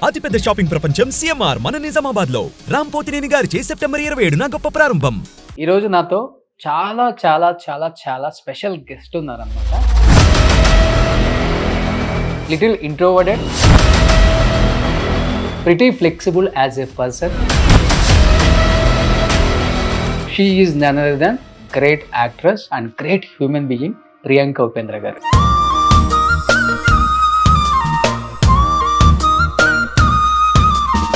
అతిపెద్ద షాపింగ్ ప్రపంచం సిఎంఆర్ మన నిజామాబాద్ లో రాంపోతినేని గారిచే సెప్టెంబర్ 27న గొప్ప ప్రారంభం. ఈ రోజు నాతో చాలా చాలా చాలా చాలా స్పెషల్ గెస్ట్ ఉన్నారన్నమాట. Little introverted, pretty flexible as a person. She is none other than great actress and great human being Priyanka Upendra garu.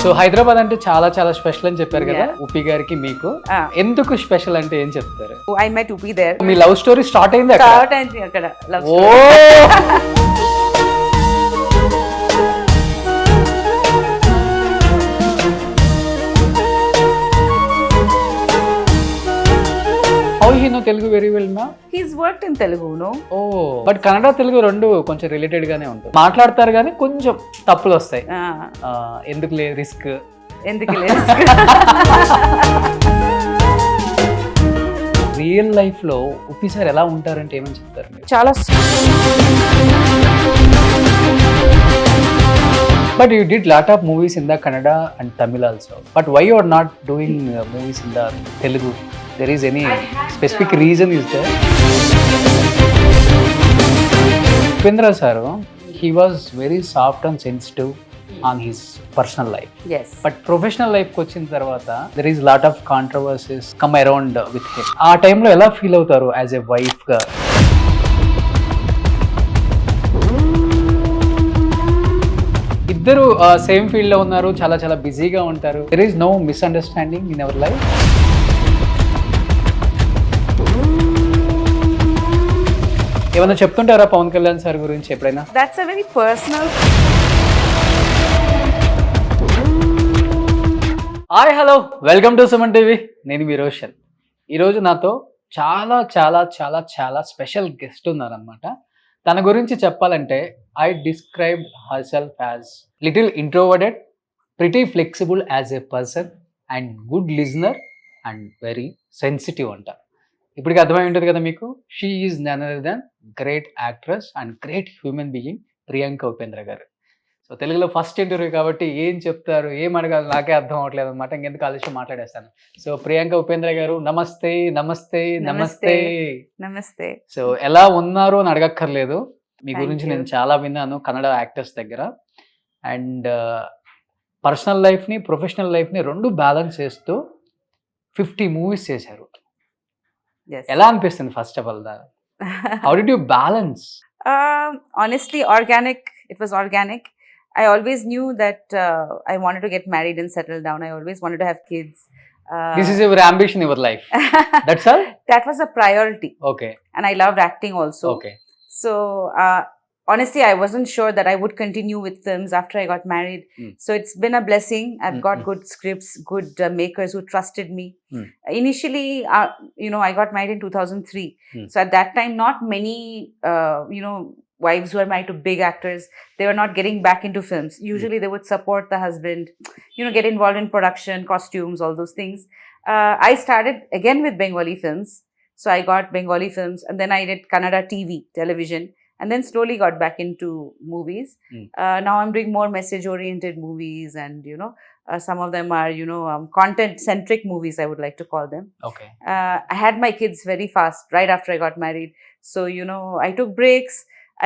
So Hyderabad అంటే చాలా చాలా స్పెషల్ అని చెప్పారు కదా ఉపి గారికి. మీకు ఎందుకు స్పెషల్ అంటే ఏం చెప్తారు? I met Upi there. మీ లవ్ స్టోరీ స్టార్ట్ అయింది అక్కడ లవ్ ఓ How he know Telugu very well now? He's worked in Telugu, no? Oh, but Kannada Telugu రెండు కొంచెం రిలేటెడ్ గానే ఉంటుంది. మాట్లాడతారు కానీ కొంచెం తప్పులు వస్తాయి. ఎందుకులే రిస్క్. రియల్ లైఫ్ లో ఉప్పి సార్ ఎలా ఉంటారంటే ఏమని చెప్తారు మీరు? చాలా But you did lot of movies in the Kannada and Tamil also. But why you are not doing movies in the Telugu? There is any specific reason is there? Upendra sir, he was very soft and sensitive on his personal life. Yes. But professional life వచ్చిన తర్వాత there is lot of controversies come around with him. ఆ టైంలో ఎలా feel అవుతారు as a wife గా? ఇద్దరు same field లో ఉన్నారు, చాలా చాలా బిజీగా ఉంటారు. There is no misunderstanding in our life. ఏమన్నా చెప్తుంటారా పవన్ కళ్యాణ్ సార్ గురించి ఎప్పుడైనా? That's a very personal. Hi hello, welcome to Suman TV. నేను మీ రోషన్. ఈరోజు నాతో చాలా చాలా చాలా చాలా స్పెషల్ గెస్ట్ ఉన్నారనమాట. తన గురించి చెప్పాలంటే I describe herself as little introverted, pretty flexible as a person and good listener and very sensitive అంట. ఇప్పటికి అర్థమై ఉంటుంది కదా మీకు. She is none other than great actress and great human being Priyanka Upendra garu. So తెలుగులో ఫస్ట్ ఇంటర్వ్యూ కాబట్టి ఏం చెప్తారు, ఏం అడగాలి నాకే అర్థం అవ్వట్లేదు అనమాట. ఇంకెందుకు ఆలస్యం మాట్లాడేస్తాను. సో ప్రియాంక ఉపేంద్ర గారు, నమస్తే. నమస్తే నమస్తే నమస్తే. సో ఎలా ఉన్నారు అని అడగక్కర్లేదు, మీ గురించి నేను చాలా విన్నాను కన్నడ యాక్టర్స్ దగ్గర. అండ్ పర్సనల్ లైఫ్ని ప్రొఫెషనల్ లైఫ్ని రెండు బ్యాలెన్స్ చేస్తూ 50 మూవీస్ చేశారు. ఎలా అనిపిస్తుంది first of all? How did you balance? Honestly, it was organic. I always knew that I wanted to get married and settle down. I always wanted to have kids. This is your ambition in your life. That's all? That was a priority. Okay. And I loved acting also. Okay. So honestly, I wasn't sure that I would continue with films after I got married. So it's been a blessing. I've got good scripts, good makers who trusted me. Initially, I got married in 2003. So at that time, not many, wives who are married to big actors, they were not getting back into films. Usually they would support the husband, get involved in production, costumes, all those things. I started again with Bengali films. So I got Bengali films, and then I did Kannada television, and then slowly got back into movies. Now I'm doing more message oriented movies, and some of them are content centric movies, I would like to call them. Okay. I had my kids very fast right after I got married. So I took breaks,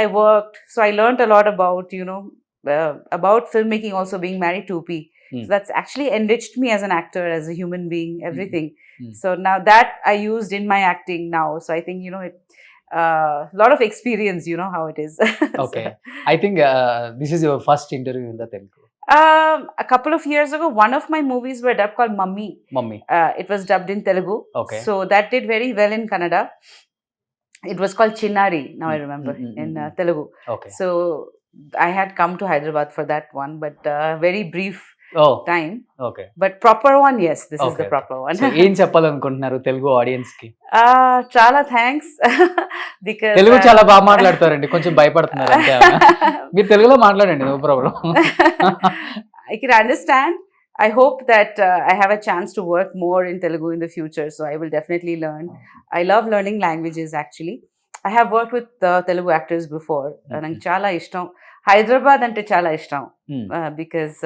I worked, so I learned a lot about about filmmaking, also being married to Upi. So that's actually enriched me as an actor, as a human being, everything. So now that I used in my acting now. So I think it lot of experience, how it is. Okay. I think this is your first interview in the Telugu. A couple of years ago, one of my movies were dubbed called Mummy. It was dubbed in Telugu. Okay. So that did very well in Kannada. It was called Chinnari, now I remember, in Telugu. Okay. So I had come to Hyderabad for that one, but very brief time. Okay. But proper one, yes, this is the proper one. So ఏం చెప్పాలనుకుంటున్నారు Telugu audience కి? చాలా thanks. Because Telugu చాలా బాగా మాట్లాడతారండి, కొంచెం భయపడుతున్నారు అంతే. మీరు తెలుగులో మాట్లాడండి, no problem. I can understand. I hope that I have a chance to work more in Telugu in the future, so I will definitely learn. I love learning languages actually. I have worked with Telugu actors before. నాకు చాలా ఇష్టం. Hyderabad ante chala ishtam. Hmm. Because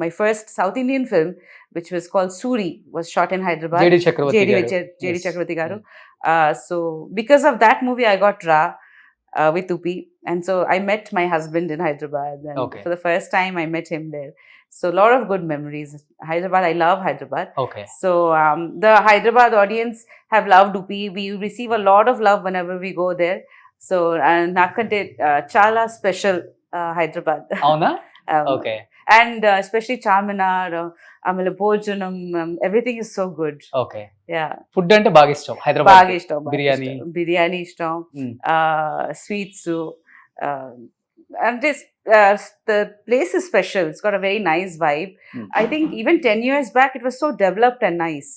my first South Indian film, which was called Suri, was shot in Hyderabad. JD Chakravarti garu. JD Yes. Chakravarti garu. So because of that movie, I got Ra with Upi, and so I met my husband in Hyderabad, and Okay. for the first time, I met him there. So a lot of good memories. Hyderabad, I love Hyderabad. Okay. So the Hyderabad audience have loved Upi. We receive a lot of love whenever we go there. So nakante chala special Hyderabad. అవునా? Um, Okay. And especially Charminar, Amala Bhojanam, everything is so good. Okay. Yeah. Food అంటే బాగా ఇష్టం హైదరాబాద్ బాగా ఇష్టం, బిర్యానీ. బిర్యానీ ఇష్టం, Hmm. Sweets, అంటే the place is special. It's got a very nice vibe. Hmm. I think even 10 years back it was so developed and nice,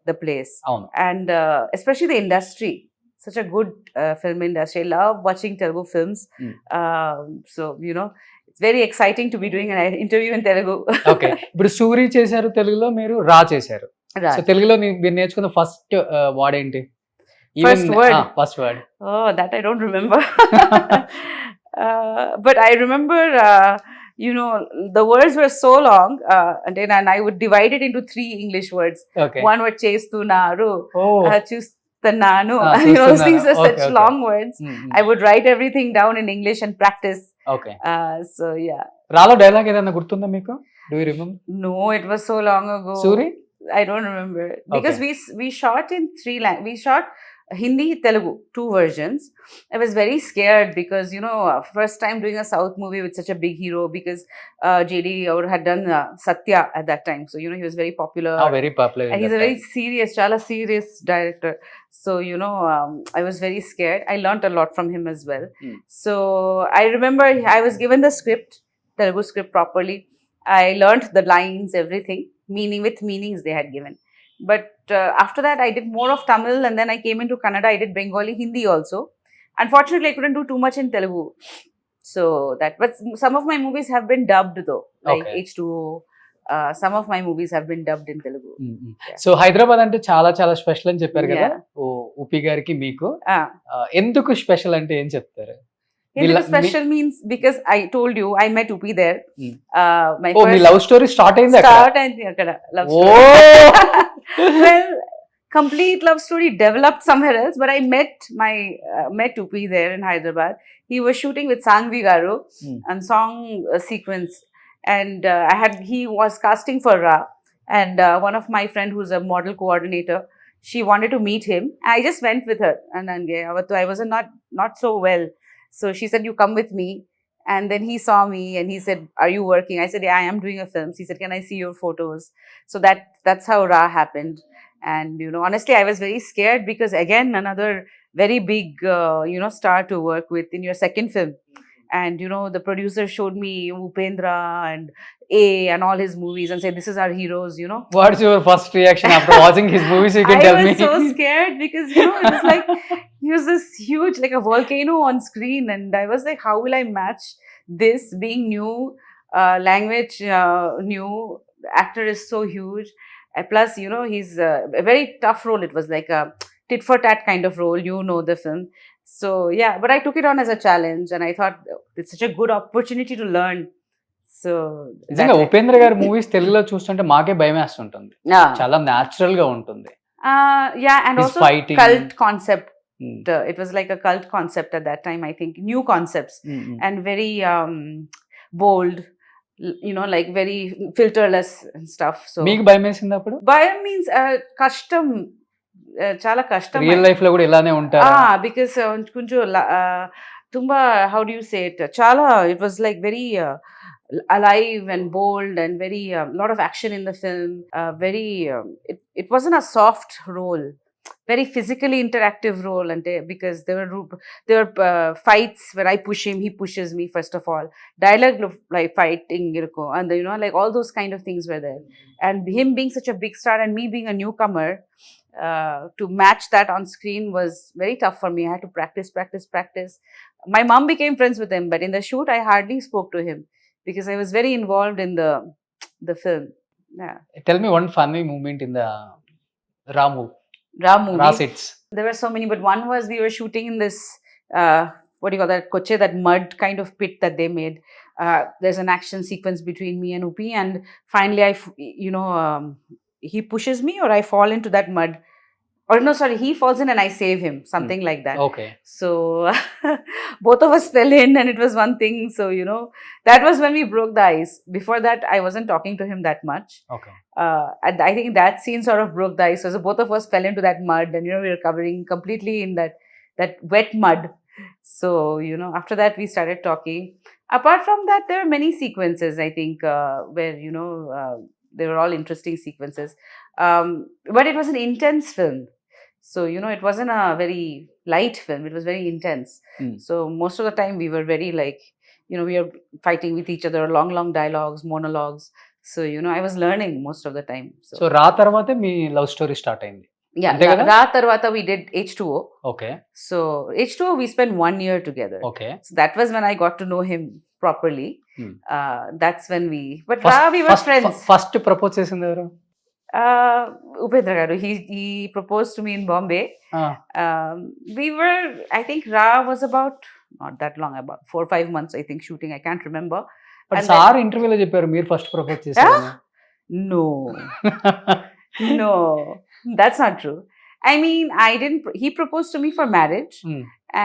the place. అవును. And especially the industry, such a good film industry. I love watching Telugu films. Hmm. So it's very exciting to be doing an interview in Telugu. Okay. ఇప్పుడు సూరి చేశారు తెలుగులో, మీరు రా చేశారు. Right. So తెలుగులో మీరు నేర్చుకున్న ఫస్ట్ వర్డ్ ఏంటి? First word? First word. Oh, that I don't remember. But I remember, the words were so long, and I would divide it into 3 English words. Okay. One word, chestunaru, oh. chustunanu. చూస్తున్నాను. These are such Okay. long words. I would write everything down in English and practice. Okay. So yeah. రాలో dialogue ఏదైనా గుర్తుందా మీకు? Do you remember? No, it was so long ago. Suri? I don't remember because we shot in 3 languages. We shot Hindi, Telugu, 2 versions. I was very scared because first time doing a South movie with such a big hero, because JD had done Satya at that time, so he was very popular. Very popular. And he's a very serious, chala serious director. So I was very scared. I learnt a lot from him as well. So I remember I was given the script, Telugu script properly. I learnt the lines, everything, with meanings they had given. But after that, I did more of Tamil, and then I came into Kannada. I did Bengali, Hindi also. Unfortunately, I couldn't do too much in Telugu. So but some of my movies have been dubbed though, like Okay. H2O. Some of my movies have been dubbed in Telugu. So Hyderabad అంటే చాలా చాలా special అని చెప్పారు కదా. Yeah. ఓ ఉపి గారికి మీకు Ah. ఎందుకు special అంటే ఏం చెప్తారు? Hindi special means because I told you I met Upi there. My oh, మీ first లవ్ స్టోరీ స్టార్ట్ అయింది అక్కడ. start and akkada love oh. story. Well, complete love story developed somewhere else, but I met Upi there in Hyderabad. He was shooting with Sangvi Garu and song sequence, and he was casting for Ra, and one of my friend who's a model coordinator, she wanted to meet him. I just went with her, and I was not so well, so she said, "You come with me." And then he saw me and he said, "Are you working?" I said, "Yeah, I am doing a film." He said, "Can I see your photos?" So that's how Ra happened. And honestly, I was very scared because again, another very big star to work with in your second film. And the producer showed me Upendra and and all his movies and said, "This is our heroes." What's your first reaction after watching his movies? You can I tell me. was so scared because it was like he was this huge, like a volcano on screen, and I was like, how will I match this being new, language new, the actor is so huge, and plus he's a very tough role. It was like a tit for tat kind of role, the film. So yeah, but I took it on as a challenge, and I thought it's such a good opportunity to learn. So నిజంగా ఉపేంద్ర గారి movies తెలుగులో చూస్తుంటే మాకే భయం వేస్తుంటుంది. చాలా natural గా ఉంటుంది. Yeah, and His also fighting. cult concept. It was like a cult concept at that time, I think. New concepts and very bold, like very filterless and stuff. So మీకు భయం వేసింది అప్పుడు? Bhayam means kashtam, chala kashtam. Real life లో కూడా ఇలానే ఉంటారా? Because kunju tumba, how do you say it? Chala, it was like very alive and bold and very lot of action in the film. Very it wasn't a soft role. Very physically interactive role, and because there were fights where I push him, he pushes me. First of all, dialogue like fighting, and like all those kind of things were there. And him being such a big star and me being a newcomer, to match that on screen was very tough for me. I had to practice. My mom became friends with him, but in the shoot, I hardly spoke to him because I was very involved in the film. Yeah. Tell me one funny moment in the Ra movie. Ra movie. Ra sets. There were so many, but one was we were shooting in this what do you call that, koche, that mud kind of pit that they made. There's an action sequence between me and Upi, and finally he pushes me or I fall into that mud. Or no, sorry, he falls in and I save him, something like that. Okay. So both of us fell in and it was one thing. So, that was when we broke the ice. Before that, I wasn't talking to him that much. Okay. And I think that scene sort of broke the ice. So both of us fell into that mud and, we were covering completely in that wet mud. So, after that, we started talking. Apart from that, there were many sequences, I think, where, they were all interesting sequences. But it was an intense film. So, it wasn't a very light film. It was very intense. So most of the time we were very we were fighting with each other, long dialogues, monologues. So, I was learning most of the time. So రా తర్వాతే మీ love story start అయింది. Yeah, అంతే కదా? Ra Tarvata we did H2O. Okay. So H2O we spent 1 year together. Okay. So that was when I got to know him properly. That's when but Ra we were friends. First propose చేసింది ఎవరు? Upendra garu. He proposed to me in Bombay. We were, I think Ra was about not that long, about 4 or 5 months I think shooting. I can't remember. But sir ఇంటర్వ్యూలో చెప్పారు మీరు first propose చేశారు. No. No, that's not true. I mean, he proposed to me for marriage.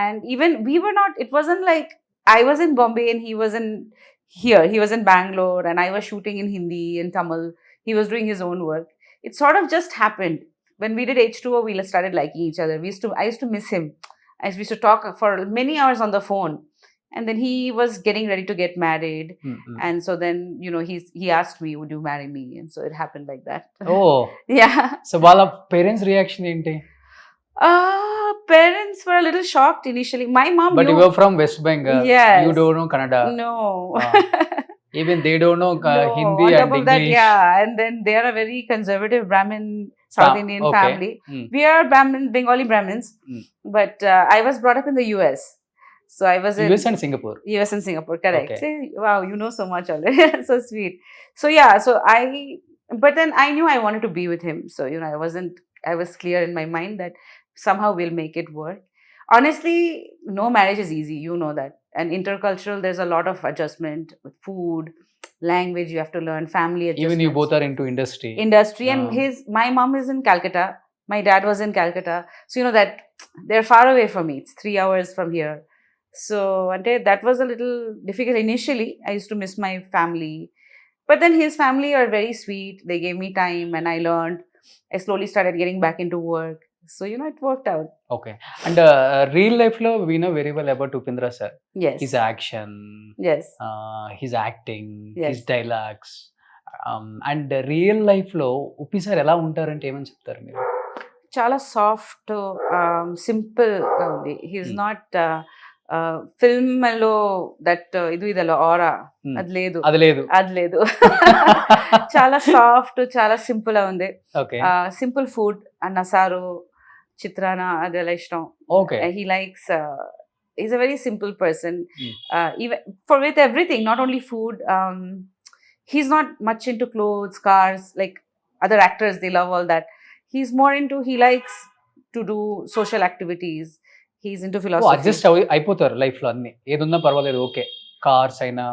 And even we were not, it wasn't like I was in Bombay and he was in here. He was in Bangalore and I was shooting in Hindi and Tamil. He was doing his own work. It sort of just happened. When we did H2O, we started liking each other. I used to miss him. We used to talk for many hours on the phone. And then he was getting ready to get married. And so then, he asked me, would you marry me? And so it happened like that. Oh. Yeah. So వాళ్ళ parents reaction ఏంటి? Parents were a little shocked initially. My mom But knew. you were from West Bengal. Yes. You don't know Kannada. No. Even they don't know No. Hindi On and top of that, English. yeah. And then they are a very conservative Brahmin, South Indian okay. family. We are Bengali Brahmins. But I was brought up in the US. So I was in US and Singapore. US and Singapore, correct. Okay. See, wow, you know so much already. So sweet. So yeah, but then I knew I wanted to be with him. So, I was clear in my mind that somehow we'll make it work. Honestly, no marriage is easy. You know that. And intercultural, there's a lot of adjustment with food, language you have to learn, family adjustments. Even you both are into industry. And my mom is in Calcutta. My dad was in Calcutta. So, that they're far away from me. It's 3 hours from here. So that was a little difficult initially. I used to miss my family. But then his family are very sweet. They gave me time and I learned. I slowly started getting back into work. So, it worked out. Okay. And real life lo we know very well about Upendra sir. Yes. His action. Yes. His acting. Yes. His dialogues. And real life lo Upi sir ఎలా ఉంటారంటే ఏమని చెప్తారు మీరు? చాలా soft simple గా ఉంది. He's not film లో that ఇదిలో ఆరా అది లేదు. చాలా సాఫ్ట్, చాలా సింపుల్ గా ఉంది. సింపుల్ ఫుడ్, అన్న సారు, చిత్రాన అది ఎలా ఇష్టం. He likes is a very simple person. Even for with everything, not only food. He's not much into clothes, cars, like other actors. They love all that. He's more into, he likes to do social activities. He's into philosophy. Adjust అయిపోతారు life లో అన్ని, ఏదున్నా పర్వాలేదు. Okay, cars అయినా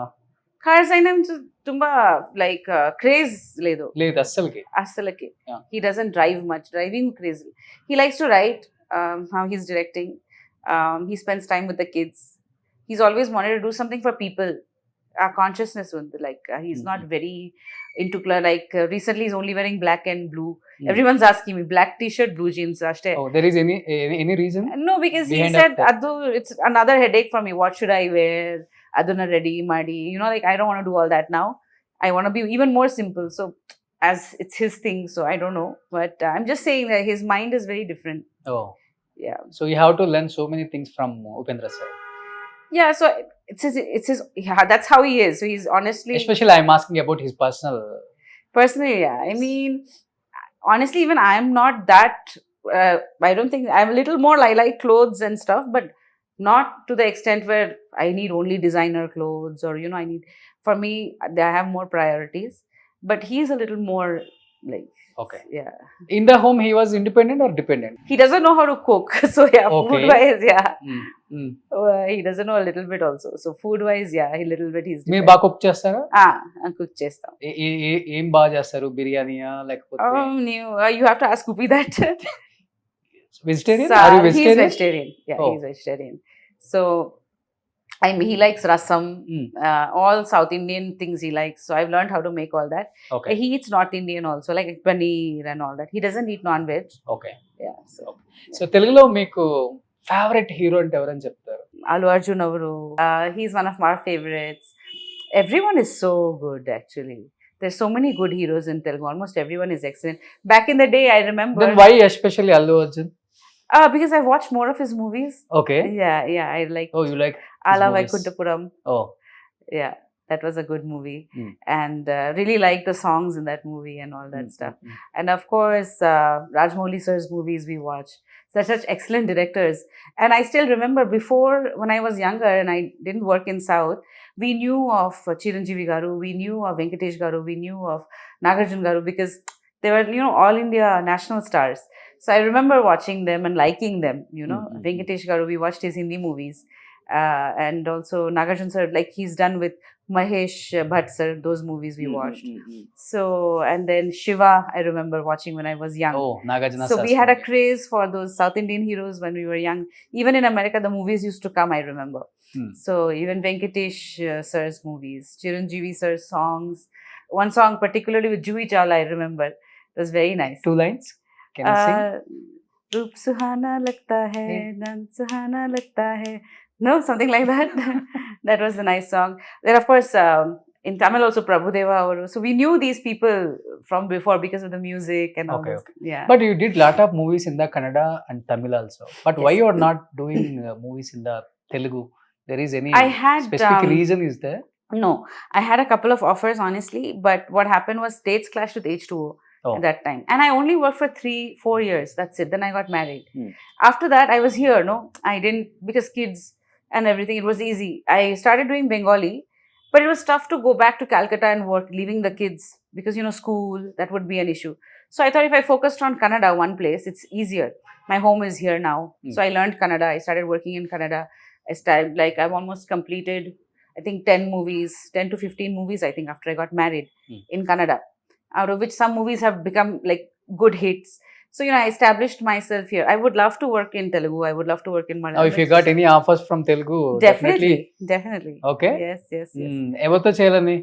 తుంబా like craze లేదు అస్సలకి. He doesn't drive much. Driving crazy. He likes to write. How he's directing. He spends time with the kids. He's always wanted to do something for people. Our consciousness ఉంది, like he's not very into color. Like recently he's only wearing black and blue. Everyone's asking me, black t-shirt, blue jeans. There is any reason? No, because he said Adu, it's another headache for me. What should I wear? Aduna ready madi, like I don't want to do all that now. I want to be even more simple. So as it's his thing, so I don't know, but I'm just saying that his mind is very different. Yeah, so you have to learn so many things from Upendra sir. Yeah, so it's his yeah, that's how he is. So he's honestly, especially I'm asking about his personally, yeah. I mean, honestly, even I'm not that I don't think I'm a little more, I like clothes and stuff, but not to the extent where I need only designer clothes or I need, for me I have more priorities. But he's a little more Like, Okay. yeah. In the home, he was independent or dependent? He doesn't know how to cook. So, yeah, Okay. food wise, yeah. Mm. He doesn't know a little bit also. So, food wise, yeah, a little bit he's మీరు different. బాగా cook చేస్తారా? Cook chestam. ఏం బాగా చేస్తారు? బిర్యానీయా లేకపోతే You have to ask Kupi that. Vegetarian? Are you He's vegetarian? vegetarian. Yeah, Oh. he's vegetarian. So, I mean, he likes rasam, Mm. all South Indian things he likes. So I've learned how to make all that. Okay. He eats North Indian also, like paneer and all that. He doesn't eat non-veg. Okay. Yeah. So so తెలుగులో మీకు favourite hero అంటే ఎవరని చెప్తారు? Allu Arjun avaru, he's one of our favorites. Everyone is so good, actually. There's so many good heroes in Telugu. Almost everyone is excellent. Back in the day, I remember. Then why especially Allu Arjun? Because I've watched more of his movies. Okay. Yeah. I like Oh, you like Ala movies? Vaikuntapuram. Oh. Yeah, that was a good movie. Mm. And really like the songs in that movie and all that stuff. Mm. And of course, Rajmouli sir's movies we watch. They're such excellent directors. And I still remember before, when I was younger and I didn't work in South, we knew of Chiranjeevi Garu, we knew of Venkatesh Garu, we knew of Nagarjun Garu because they were, all India national stars. So I remember watching them and liking them, Mm-hmm. Venkatesh Garu, we watched his Hindi movies. And also Nagarjun sir, like he's done with Mahesh Bhatt sir, those movies we watched. So, and then Shiva, I remember watching when I was young. Oh, Nagarjuna. So we had a craze for those South Indian heroes when we were young. Even in America, the movies used to come, I remember. So even Venkatesh sir's movies, Chiranjeevi sir's songs. One song particularly with Juhi Chawla, I remember. It was very nice. 2 lines? Can you sing? रूप सुहाना लगता है, नंद सुहाना लगता है. No, something like that. That was a nice song. Then, of course, in Tamil also Prabhudeva. So we knew these people from before because of the music and all Okay, this. Yeah. But you did lot of movies in the Kannada and Tamil also. But why Yes. you are not doing movies in the Telugu? There is any I had, specific reason is there? No, I had a couple of offers, honestly. But what happened was states clashed with H2O. Oh. At that time. And I only worked for 3-4 years. That's it. Then I got married. Hmm. After that, I was here. No, I didn't, because kids and everything, it was easy. I started doing Bengali, but it was tough to go back to Calcutta and work, leaving the kids, because, school, that would be an issue. So I thought if I focused on Kannada, one place, it's easier. My home is here now. Hmm. So I learned Kannada. I started working in Kannada. I've almost completed, I think, 10 to 15 movies, I think, after I got married in Kannada. Out of which some movies have become like good hits. So, I established myself here. I would love to work in Telugu. I would love to work in Now, Malayalam. if you got any offers from Telugu, Definitely. Okay. Yes. ఎవరితో చేయాలని?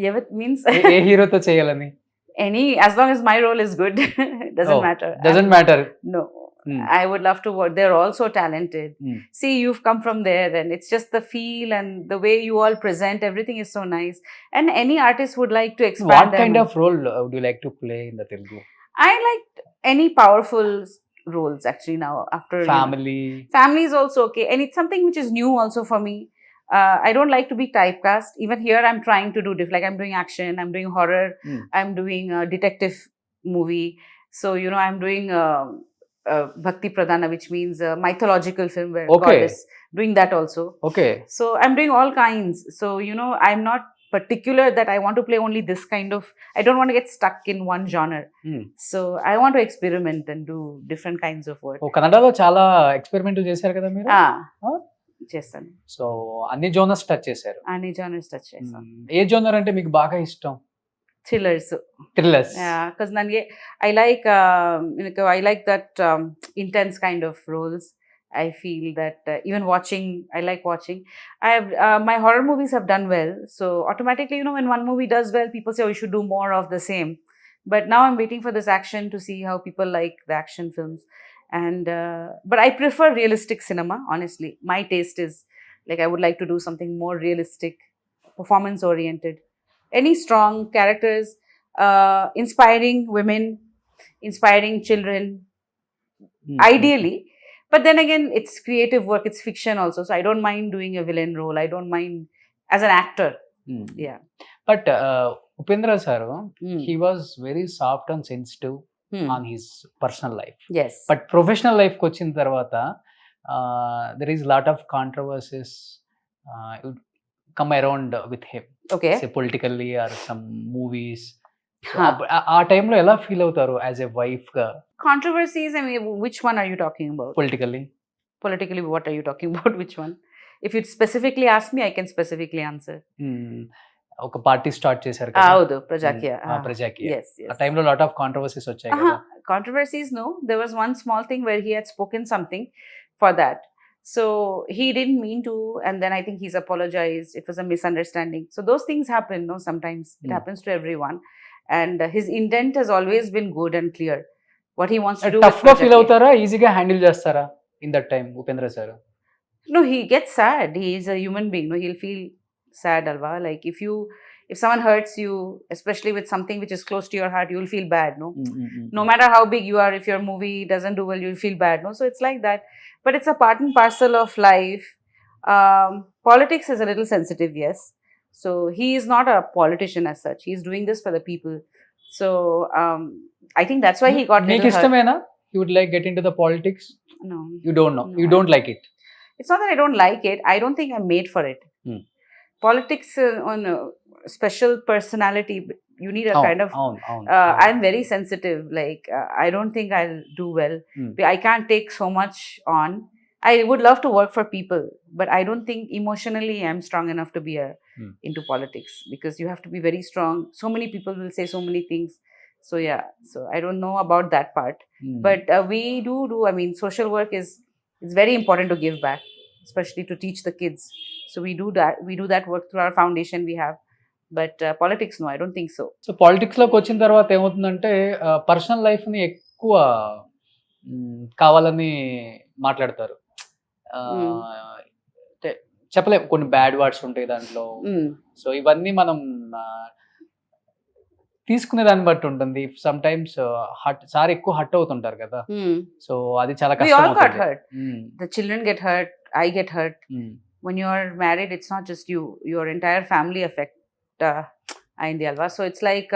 Yavat means ఏ హీరోతో చేయాలని? any, as long as my role is good, doesn't matter. Doesn't matter. No. I would love to work. They're all so talented. See, you've come from there, and it's just the feel and the way you all present. Everything is so nice. And any artist would like to expand. What kind of role would you like to play in the Telugu? I like any powerful roles actually now. After Family. Family is also okay, and it's something which is new also for me. I don't like to be typecast. Even here, I'm trying to do different. Like I'm doing action, I'm doing horror, I'm doing a detective movie. So I'm doing Bhakti Pradhana, which means a mythological film where God is doing that also. Okay. So I'm doing all kinds. So I'm not particular that I want to play only this kind of. I don't want to get stuck in one genre. So I want to experiment and do different kinds of work. కన్నడలో చాలా experiment చేశారు కదా మీరు? చేస్తాను. So అన్ని genres touch చేశారు. అన్ని genres touch చేస్తాను. ఏ జోనర్ అంటే మీకు బాగా ఇష్టం? Thrillers. Yeah, because I like that intense kind of roles. I feel that even watching, I like watching. My horror movies have done well, so automatically, when one movie does well, people say, "Oh, you should do more of the same." But now I'm waiting for this action to see how people like the action films. And but I prefer realistic cinema. Honestly, my taste is like I would like to do something more realistic, performance oriented. Any strong characters, inspiring women, inspiring children, ideally. But then again, it's creative work, it's fiction also. So I don't mind doing a villain role. I don't mind as an actor. Yeah. But Upendra sir, he was very soft and sensitive on his personal life. Yes. But professional life వచ్చిన తర్వాత there is lot of controversies come around with him. Okay. Say politically or some movies. Huh. ఆ టైంలో ఎలా feel అవుతారు as a wife గా? Controversies, I mean, which one are you talking about? Politically Politically, what are you talking about? Which one? If you specifically ask me, I can specifically answer. ఒక party start చేశారు కదా. Haudu, Prajakya. ప్రజాకి Yes, yes. ఆ టైంలో lot of controversies వచ్చాయి కదా. Controversies, no. There was one small thing where he had spoken something for that. So he didn't mean to, and then I think he's apologized. It was a misunderstanding. So those things happen, no, sometimes. It happens to everyone. And his intent has always been good and clear. What he wants to do. Tough గా feel అవుతారా, ఈజీగా handle చేస్తారా in that time Upendra sir? No, he gets sad. He is a human being. No, he'll feel sad, Alva. Like if someone hurts you, especially with something which is close to your heart, you'll feel bad, no? No matter how big you are, if your movie doesn't do well, you'll feel bad, no? So it's like that. But it's a part and parcel of life. Politics is a little sensitive, yes. So he is not a politician as such. He's doing this for the people. So I think that's why he got మీకు little hurt. ఇష్టమేనా? You would like get into the politics? No. You don't know. No, You don't like it. It's not that I don't like it. I don't think I'm made for it. Politics on a special personality, you need a kind of. I'm very sensitive. Like I don't think I'll do well. I can't take so much on. I would love to work for people, but I don't think emotionally I'm strong enough to be into politics, because you have to be very strong. So many people will say so many things. So yeah, so I don't know about that part. But we do. I mean, social work it's very important to give back, especially to teach the kids. So we do that. We do that work through our foundation we have. But politics, no, I don't think so. So politics లోకి వచ్చిన తర్వాత ఏమవుతుందంటే personal life ని ఎక్కువ కావాలని మాట్లాడతారు. అంటే చెప్పలేము, కొన్ని బ్యాడ్ వర్డ్స్ ఉంటాయి దాంట్లో. సో ఇవన్నీ మనం తీసుకునే దాన్ని బట్టి ఉంటుంది. సమ్ టైమ్స్ సార్ ఎక్కువ హర్ట్ అవుతుంటారు కదా. సో అది చాలా We all got కష్టం. hurt. The children get hurt. I get hurt. When you're married, it's not just you. Your entire family affect Aindi Alva. So it's like,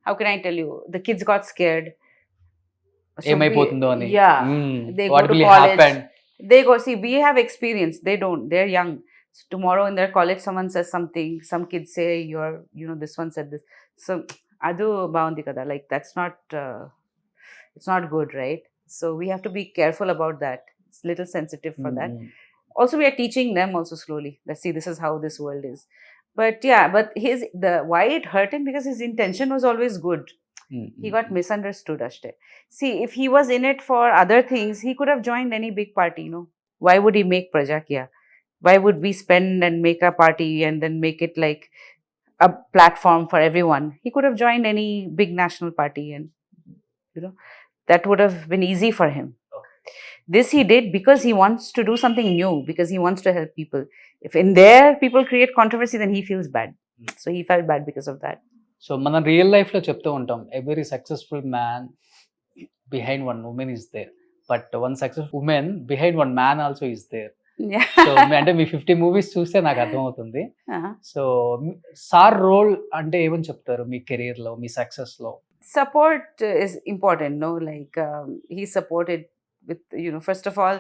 how can I tell you? The kids got scared. So ఏమైపోతుందో అని. Yeah. They What go to will college. happen? They go, see, we have experience. They don't. They're young. So tomorrow in their college, someone says something. Some kids say, this one said this. So, adu baundi kada. Like, that's not, it's not good, right? So we have to be careful about that. It's a little sensitive for that. Also, we are teaching them also slowly. Let's see, this is how this world is. But yeah, but why it hurt him, because his intention was always good. He got misunderstood, ashte. See, if he was in it for other things, he could have joined any big party, Why would he make Prajakya? Why would we spend and make a party and then make it like a platform for everyone? He could have joined any big national party, and that would have been easy for him. This he did because he wants to do something new, because he wants to help people. If in there people create controversy, then he feels bad. So he felt bad because of that. So మనం real life లో చెప్తూ ఉంటాం, every successful man behind one women is there, but one successful women behind one man also is there. So అంటే మీ 50 movies చూస్తే నాకు అర్థమవుతుంది. So sir roll అంటే ఏమని చెప్తారు మీ కెరీర్ లో, మీ సక్సెస్ లో? Support is important, no? Like he supported with, first of all,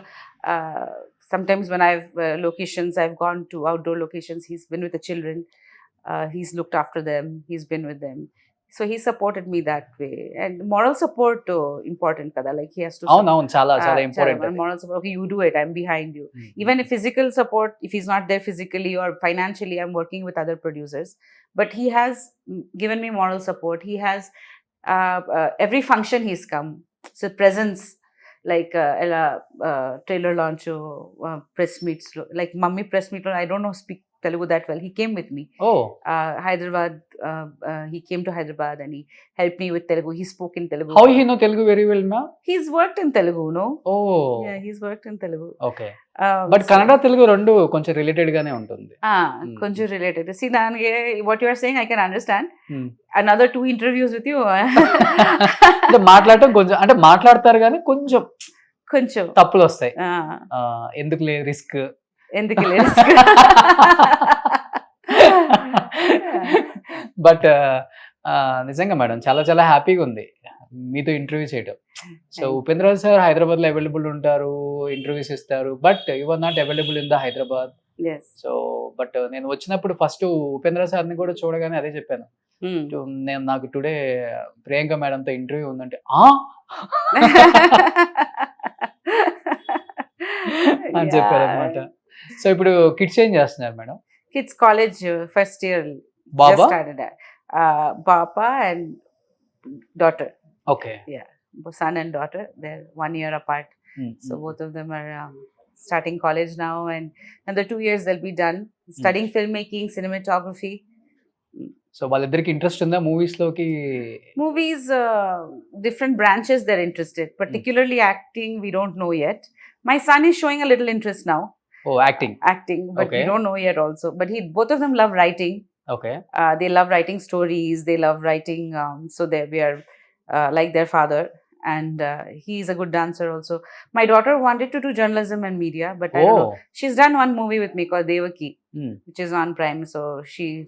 sometimes when I've I've gone to outdoor locations, he's been with the children. He's looked after them. He's been with them. So he supported me that way. And moral support important kada. Like he has to. అవును, చాలా చాలా important. Moral support. Okay, you do it. I'm behind you. Even if physical support, if he's not there physically or financially, I'm working with other producers. But he has given me moral support. He has every function he's come. So presence, like trailer launch, press meets, like mummy press meet. I don't know speak Telugu that well. He came with me. Oh. Hyderabad. He came to Hyderabad and he helped me with Telugu. He spoke in Telugu. How he know Telugu very well, ma? He's worked in Telugu, no? Oh. Yeah, he's worked in Telugu. Okay. But Kannada Telugu rendu konచెం related గానే ఉంటుంది. కొంచెం related. See, what you are saying I can understand. Another 2 interviews with you. అంటే మాట్లాడటం కొంచెం, అంటే మాట్లాడతారు కానీ కొంచెం తప్పులు వస్తాయి. ఎందుకులే రిస్క్. బట్ నిజంగా మేడం చాలా చాలా హ్యాపీగా ఉంది మీతో ఇంటర్వ్యూ చేయడం. సో ఉపేంద్ర సార్ హైదరాబాద్ లో అవైలబుల్ ఉంటారు, ఇంటర్వ్యూస్ ఇస్తారు, but you are not available in the Hyderabad. Yes. So but నేను వచ్చినప్పుడు ఫస్ట్ ఉపేంద్ర సార్ని కూడా చూడగానే అదే చెప్పాను. Hmm. నేను నాకు టుడే ప్రియాంక మేడంతో ఇంటర్వ్యూ ఉందంటే అని చెప్పారు అనమాట. సో ఇప్పుడు కిడ్స్ ఏం చేస్తున్నారు madam? Kids college first year just Baba? started. Papa and daughter. Okay. Son and daughter, they're 1 year apart. So both of them are starting college now, and another 2 years they'll be done studying filmmaking, cinematography. So వాళ్ళిద్దరికి interest ఉందా movies లోకి? Movies, different branches they're interested. Particularly acting, we don't know yet. My son is showing a little interest now. Oh acting. But Okay. we don't know yet also. But both of them love writing. Okay. They love writing stories. They love writing. So we are like their father. And he's a good dancer also. My daughter wanted to do journalism and media, but I don't know. She's done one movie with me called Devaki, which is on Prime. So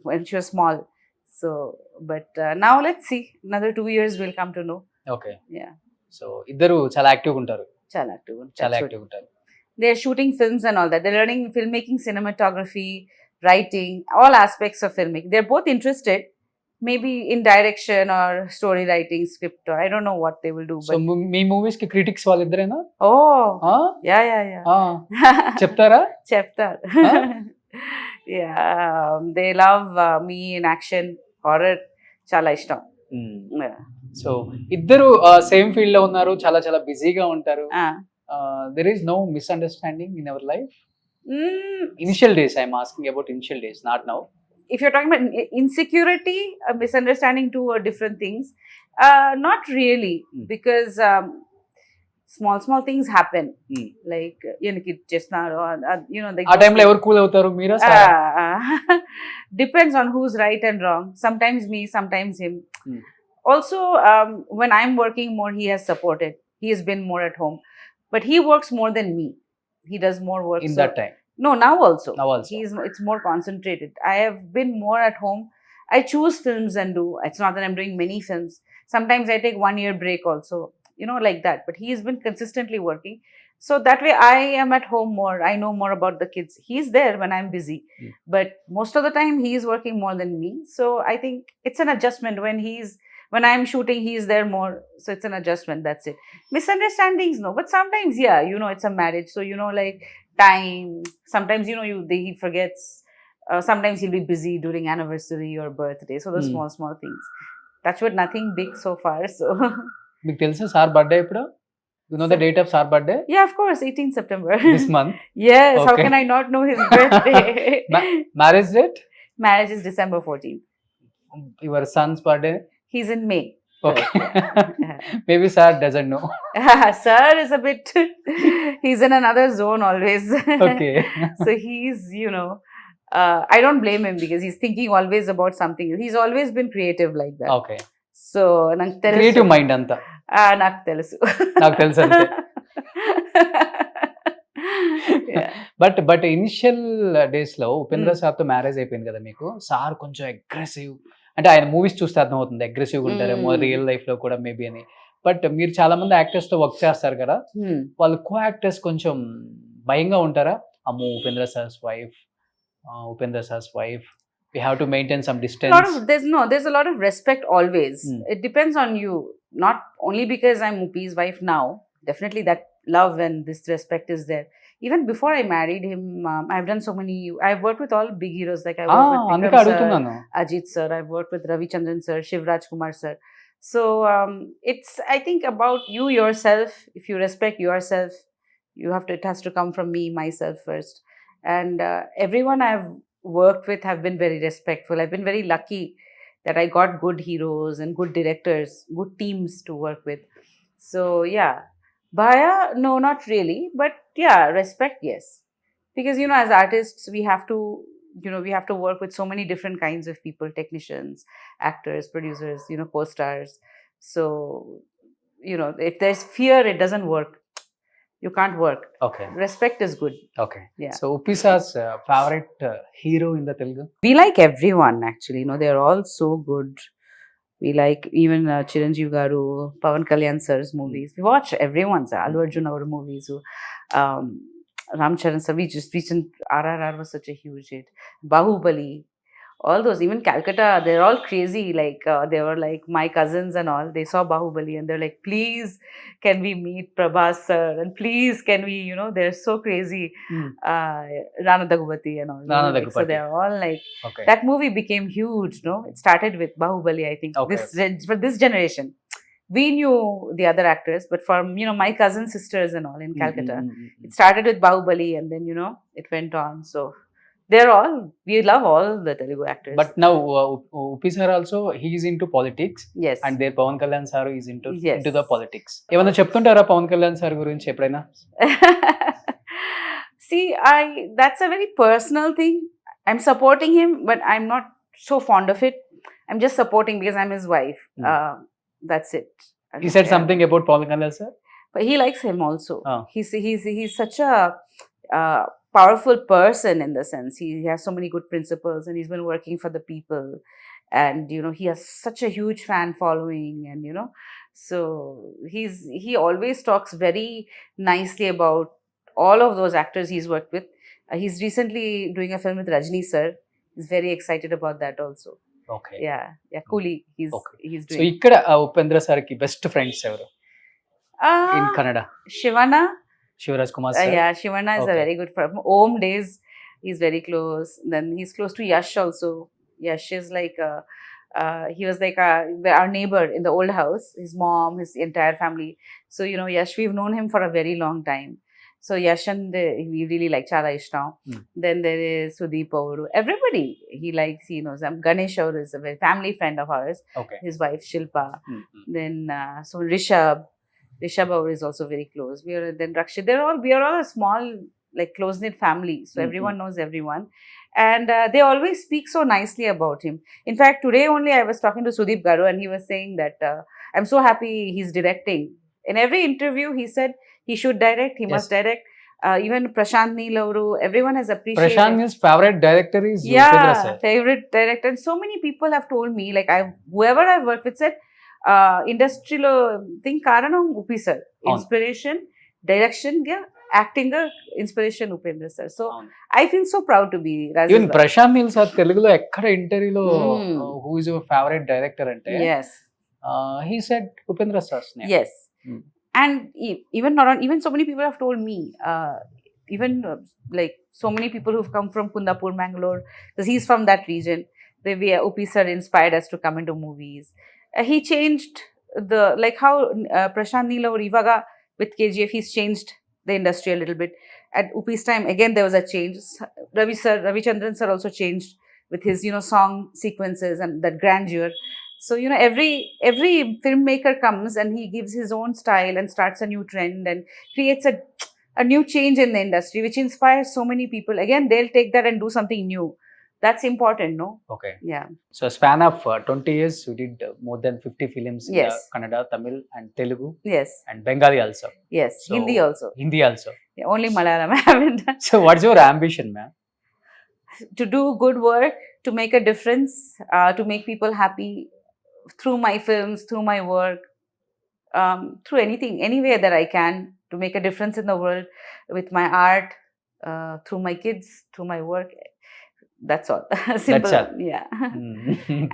when she was small. So, but now let's see. Another 2 years we'll come to know. Okay. Yeah. So ఇద్దరు చాలా active ఉంటారు. Chala too. చాలా active ఉంటారు. They're shooting films and all that. They're learning filmmaking, cinematography, writing, all aspects of filmmaking. They're both interested, maybe in direction or story writing, script, or I don't know what they will do. So But me movies కి critics వాళ్ళిద్దరేనా? oh, yeah. చెప్తారా? Chapter. Yeah, they love me in action, horror. Chala ishtam. Yeah. So ఇద్దరు same field లో ఉన్నారు, చాలా చాలా బిజీగా ఉంటారు. There is no misunderstanding in our life. Initial days, I'm asking about initial days, not now. If you're talking about insecurity, misunderstanding, two are different things. Not really, because small things happen. Like just now, like ఆ టైంలో ఎవరు cool అవుతారు, మీరా సారా? depends on who's right and wrong. Sometimes me, sometimes him. Also, when I'm working more, he has supported. He has been more at home, but he works more than me. He does more work In that time? No, now also. It's more concentrated. I have been more at home. I choose films and do. It's not that I'm doing many films. Sometimes I take 1 year break also, like that. But he's been consistently working. So that way I am at home more. I know more about the kids. He's there when I'm busy. But most of the time he's working more than me. So I think it's an adjustment. When I'm shooting, he's there more. So it's an adjustment. That's it. Misunderstandings, no. But sometimes, yeah, it's a marriage. So, like time. Sometimes, he forgets. Sometimes he'll be busy during anniversary or birthday. So the small things. Touch wood, nothing big so far. So. మీకు తెలుసా sir birthday ఇప్పుడు? You know the date of sir birthday? Yeah, of course, 18th September. This month? Yes. Okay. How can I not know his birthday? Marriage date? Marriage is December 14th. Your son's birthday? He's in May. Okay. Maybe sir doesn't know. Sir is a bit, he's in another zone always. Okay. So he's, I don't blame him because he's thinking always about something. He's always been creative like that. Okay. So, నాకు తెలుసు. Creative mind అంతా. నాకు తెలుసు. నాకు తెలుసు అంతే. But initial days లో Upendra sir తో మ్యారేజ్ అయిపోయింది కదా మీకు. సార్ కొంచెం అగ్రెసివ్, అంటే ఆయన మూవీస్ చూస్తే అర్థమవుతుంది అగ్రెసివ్ ఉంటారేమో రియల్ లైఫ్ లో కూడా మేబీ అని. బట్ మీరు చాలా మంది యాక్టర్స్ తో వర్క్ చేస్తారు కదా, వాళ్ళు కో యాక్టర్స్ కొంచెం భయంగా ఉంటారా? అమ్మో Upendra sir's wife, we have to maintain some distance. There's a lot of respect always. It depends on you. Not only because I'm Upi's wife now. Definitely that love and this respect is there. Even before I married him, I've done so many. I've worked with all big heroes. Like I worked with Vikram sir, Ajit sir. I've worked with Ravi Chandran sir, Shivraj Kumar sir. So it's, I think, about you yourself. If you respect yourself, it has to come from me, myself first. And everyone I've worked with have been very respectful. I've been very lucky that I got good heroes and good directors, good teams to work with. So yeah, Bhaya, no, not really, but yeah, respect, yes, because as artists we have to work with so many different kinds of people, technicians, actors, producers, co-stars. So if there's fear, it doesn't work. You can't work. Okay. Respect is good. Okay. Yeah. So Uppi sir's favorite hero in the Telugu? We like everyone actually. They're all so good. We like even Chiranjeev garu, Pawan Kalyan sir's movies. We watch everyone's Allu Arjun our movies. Ramcharan sir, we just recent RRR was such a huge hit. Bahubali, all those, even Calcutta, they're all crazy. Like they were like my cousins and all. They saw Bahubali and they're like, please, can we meet Prabhas sir? And please, can we? They're so crazy. Hmm. Rana Daggubati and all. Rana Like, so Daggubati. they're all like Okay. that movie became huge. No, it started with Bahubali. I think Okay. for this generation, we knew the other actors, but for my cousins, sisters, and all in Calcutta, it started with Bahubali, and then it went on. So we love all the Telugu actors. But now Upi sir also, he is into politics. Yes. And their Pawan Kalyan sir is into Yes. into the politics. ఏమన్నా చెప్తుంటారా Pawan Kalyan sir గురించి ఎప్పుడైనా? See, that's a very personal thing. I'm supporting him, but I'm not so fond of it. I'm just supporting because I'm his wife. That's it. He said something about Pawan Kalyan sir? But he likes him also. Oh. He's such a powerful person in the sense he has so many good principles and he's been working for the people, and he has such a huge fan following, and so he always talks very nicely about all of those actors he's worked with. He's recently doing a film with Rajni sir. He's very excited about that also. Okay. Yeah, Coolie. He's so doing. ఇక్కడ Upendra sir కి best friends ఎవరు in Kannada? Shivana. Shivaraj Kumar sir. Yeah, Shivana is a very good friend. From Om days, he's very close. Then he's close to Yash also. Yash is like, he was like our neighbor in the old house. His mom, his entire family. So, Yash, we've known him for a very long time. So, Yash and we really like Chala Ishtam. Then there is Sudeep Auru. Everybody he likes, he knows them. Ganesh Auru is a very family friend of ours. Okay. His wife Shilpa. Then, so Rishabh Aur is also very close. Then Rakshit. We are all a small, like close knit family. So everyone knows everyone, and they always speak so nicely about him. In fact, today only I was talking to Sudeep Garu, and he was saying that I'm so happy he's directing. In every interview, he said he should direct. He must direct. Even Prashant Neelauru, everyone has appreciated. Prashant's favorite director is Upendra sir. Favorite director. And so many people have told me, like whoever I've worked with said, industrial thing karanam Upi sir. Inspiration, direction, acting, inspiration Upendra sir. So I feel so proud to be Rajesh. Even Prashant Neil sir తెలుగులో ఎక్కడ ఇంటర్వ్యూలో who is your favorite director అంటే yes, he said Upendra sir's name. yes. And even so many people have told me, even like so many people who've come from Kundapur, Mangalore, because he's from that region. Upi sir inspired us to come into movies. He changed like how Prashant Neela or Ivaga with KGF, he's changed the industry a little bit. At Upi's time, again, there was a change. Ravichandran sir also changed with his, song sequences and that grandeur. So, every filmmaker comes and he gives his own style and starts a new trend and creates a new change in the industry, which inspires so many people. Again, they'll take that and do something new. That's important, no? Okay. Yeah. So span of 20 years, you did more than 50 films in Yes. Kannada, Tamil and Telugu Yes. and Bengali also. Yes. So, Hindi also. Hindi also. Yeah, only Malayalam I haven't done. So what's your ambition, ma'am? To do good work, to make a difference, to make people happy through my films, through my work, through anything, any way that I can, to make a difference in the world with my art, through my kids, through my work. That's all. Simple. That's all. Yeah.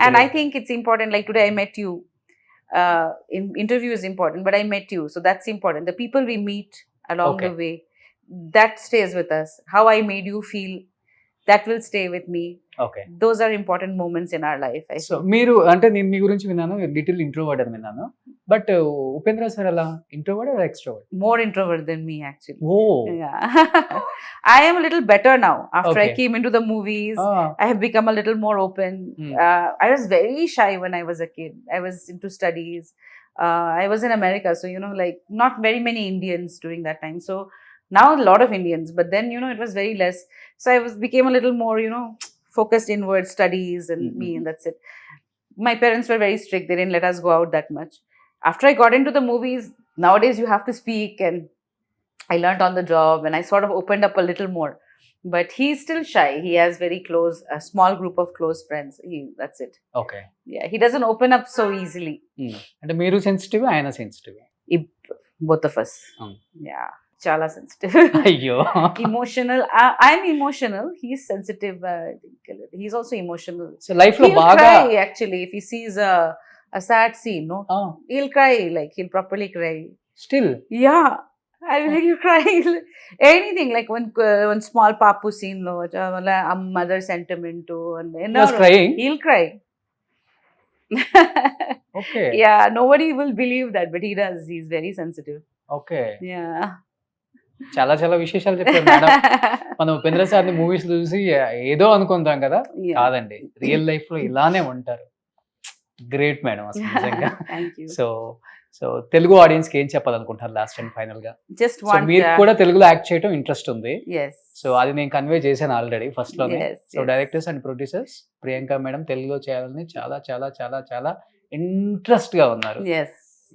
And I think it's important. Like today, I met you. In interview is important, but I met you, so that's important. The people we meet along the way, that stays with us. How I made you feel, that will stay with me. Okay. Those are important moments in our life. So మీరు అంటే నేను మీ గురించి విన్నాను, little introvert అని విన్నాను, but Upendra sir అలా introvert or extrovert? More introvert than me, actually. Oh. Yeah. I am a little better now. After I Okay. came into the movies, I have become a little more open. I was very shy when I was a kid. I was into studies. I was in America, so like not very many Indians during that time. So now a lot of Indians, but then it was very less. So I became a little more focused inward studies and me, and that's it. My parents were very strict. They didn't let us go out that much. After I got into the movies, nowadays you have to speak, and I learned on the job, and I sort of opened up a little more. But he's still shy. He has very close, a small group of close friends. That's it. Okay. Yeah, he doesn't open up so easily. అంటే మీరు sensitive, ఆయన sensitive? Both of us. Yeah. Chala sensitive. అయ్యో. Emotional. I'm emotional. He's sensitive. I think he's also emotional. So life లో He'll బాగా cry actually if he sees a sad scene. No, he'll cry. Like he'll properly cry. Still Yeah, I will make you cry. Anything like one small papu scene, no, a mother sentiment, and no, crying. he'll cry. Okay. Yeah, nobody will believe that, but he does. He's very sensitive. Okay. Yeah. చాలా చాలా విశేషాలు చెప్పారు madam. మనం Upendra sir ని movies చూసి ఏదో అనుకుంటాం కదా, Yeah. కాదండి, రియల్ లైఫ్ లో ఇలానే ఉంటారు. గ్రేట్ మేడం అసలు నిజంగా. Thank you. So Telugu audience కి ఏం చెప్పాలనుకుంటారు లాస్ట్ అండ్ ఫైనల్ గా? Just so one. మీరు కూడా తెలుగులో యాక్ట్ చేయడం ఇంట్రెస్ట్ ఉంది. Yes. సో అది నేను కన్వే చేశాను ఆల్రెడీ ఫస్ట్ లోనే. Yes, so yes. Directors and producers Priyanka madam తెలుగులో చేయాలని చాలా చాలా చాలా చాలా ఇంట్రెస్ట్ గా ఉన్నారు. Yes,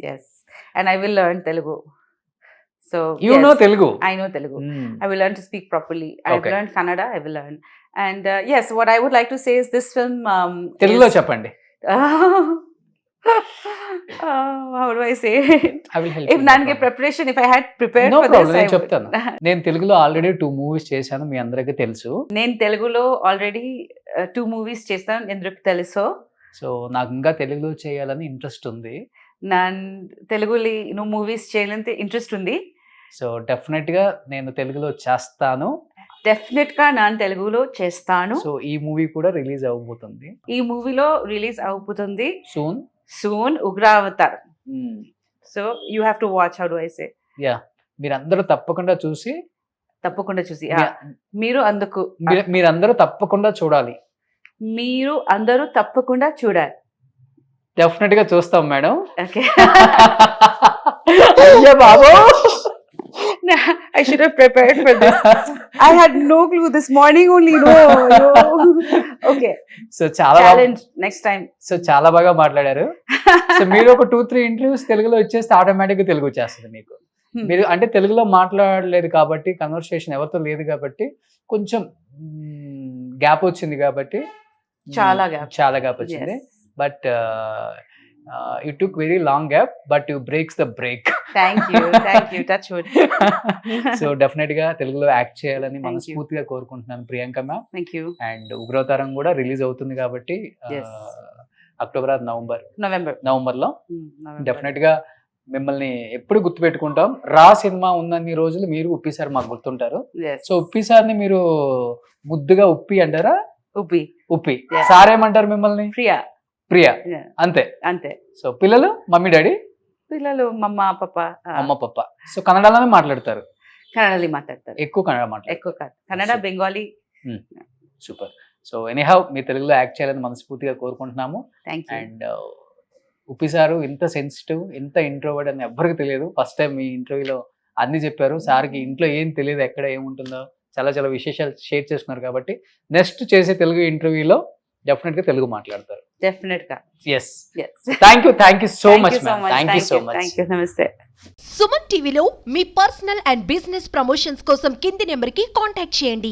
yes. And I will learn Telugu. So you yes, no Telugu? I know Telugu. Hmm. I will learn to speak properly. I've Okay. learned Kannada. I will learn. And yes, what I would like to say is this film. తెలుగులో చెప్పండి. How do I say it? I will help. If nange preparation, if I had prepared no for problem, this, I నేను would. చెప్తాను. నేను తెలుగులో already 2 movies చేశాను, మీ అందరికీ తెలుసు. నేను తెలుగులో ఆల్రెడీ 2 మూవీస్ చేస్తాను, ఎందుకు తెలుసో. సో నాకు ఇంకా తెలుగులో చేయాలని ఇంట్రెస్ట్ ఉంది. ನಾನು తెలుగులో నువ్వు మూవీస్ చేయాలంటే ఇంట్రెస్ట్ ఉంది. సో డెఫినెట్ గా నేను తెలుగులో చేస్తాను. డెఫినెట్ గా ನಾನು తెలుగులో చేస్తాను. సో ఈ మూవీ కూడా రిలీజ్ అవబోతుంది ఈ మూవీలో రిలీజ్ అవుతుంది soon. Ugravatar. So you have to watch. How do I say? Yeah, మీరందరూ తప్పకుండా చూసి, తప్పకుండా చూసి, మీరు అందుకు మీరందరూ తప్పకుండా చూడాలి. మీరు అందరూ తప్పకుండా చూడాలి. డెఫినెట్ గా చూస్తాం మేడం. ఓకే. అయ్యో బాబు, I should have prepared for this. I had no clue this morning only. No. Okay. So చాలా challenge next time. సో చాలా బాగా మాట్లాడారు. సో మీరు ఒక 2-3 ఇంటర్వ్యూస్ తెలుగులో వచ్చేస్తే ఆటోమేటిక్ గా తెలుగు వచ్చేస్తుంది మీకు. మీరు అంటే తెలుగులో మాట్లాడలేదు కాబట్టి, కన్వర్సేషన్ ఎవరితో లేదు కాబట్టి కొంచెం గ్యాప్ వచ్చింది కాబట్టి, చాలా గ్యాప్ వచ్చింది. But you took very long gap, but you breaks the break. Thank you. Touch wood. So definite గా తెలుగులో యాక్ట్ చేయాలని మనస్ఫూర్తిగా కోరుకుంటున్నాను Priyanka ma'am. Thank you. And Ugravataram కూడా రిలీజ్ అవుతుంది కాబట్టి అక్టోబర్ ఆర్ నవంబర్ లో డెఫినెట్ గా మిమ్మల్ని ఎప్పుడు గుర్తు పెట్టుకుంటాం. రా సినిమా ఉన్నన్ని రోజులు మీరు ఉప్పి సార్ మాకు గుర్తుంటారు. సో ఉప్పి సార్ని మీరు ముద్దుగా ఉప్పి అంటారా? ఉప్పి. సార్ ఏమంటారు మిమ్మల్ని? ప్రియా. అంతే. సో పిల్లలు మమ్మీ డాడీ? పిల్లలు అమ్మ పప్ప. సో కన్నడలోనే మాట్లాడతారు? కన్నడలో మాట్లాడతారు. ఎక్కువ కన్నడ మాట్లాడతారు? ఎక్కువ కాదు, Kannada, Bengali. Super. So anyhow మీ తెలుగులో యాక్ట్ చేయాలని మనస్ఫూర్తిగా కోరుకుంటున్నాము. అండ్ ఉప్పి సారు ఇంత సెన్సిటివ్, ఇంత ఇంట్రోవర్ట్ అని ఎవ్వరికి తెలియదు. ఫస్ట్ టైం మీ ఇంటర్వ్యూలో అన్ని చెప్పారు. సార్కి ఇంట్లో ఏం తెలియదు, ఎక్కడ ఏముంటుందో చాలా చాలా విశేషాలు షేర్ చేస్తున్నారు. కాబట్టి నెక్స్ట్ చేసే తెలుగు ఇంటర్వ్యూలో డెఫినెట్ గా తెలుగు మాట్లాడతారు. డెఫినెట్ గా. yes thank you so much ma'am. Thank you so much. నమస్తే. సుమన్ టీవీలో మీ పర్సనల్ అండ్ బిజినెస్ ప్రమోషన్స్ కోసం కింది నెంబర్ కి కాంటాక్ట్ చేయండి.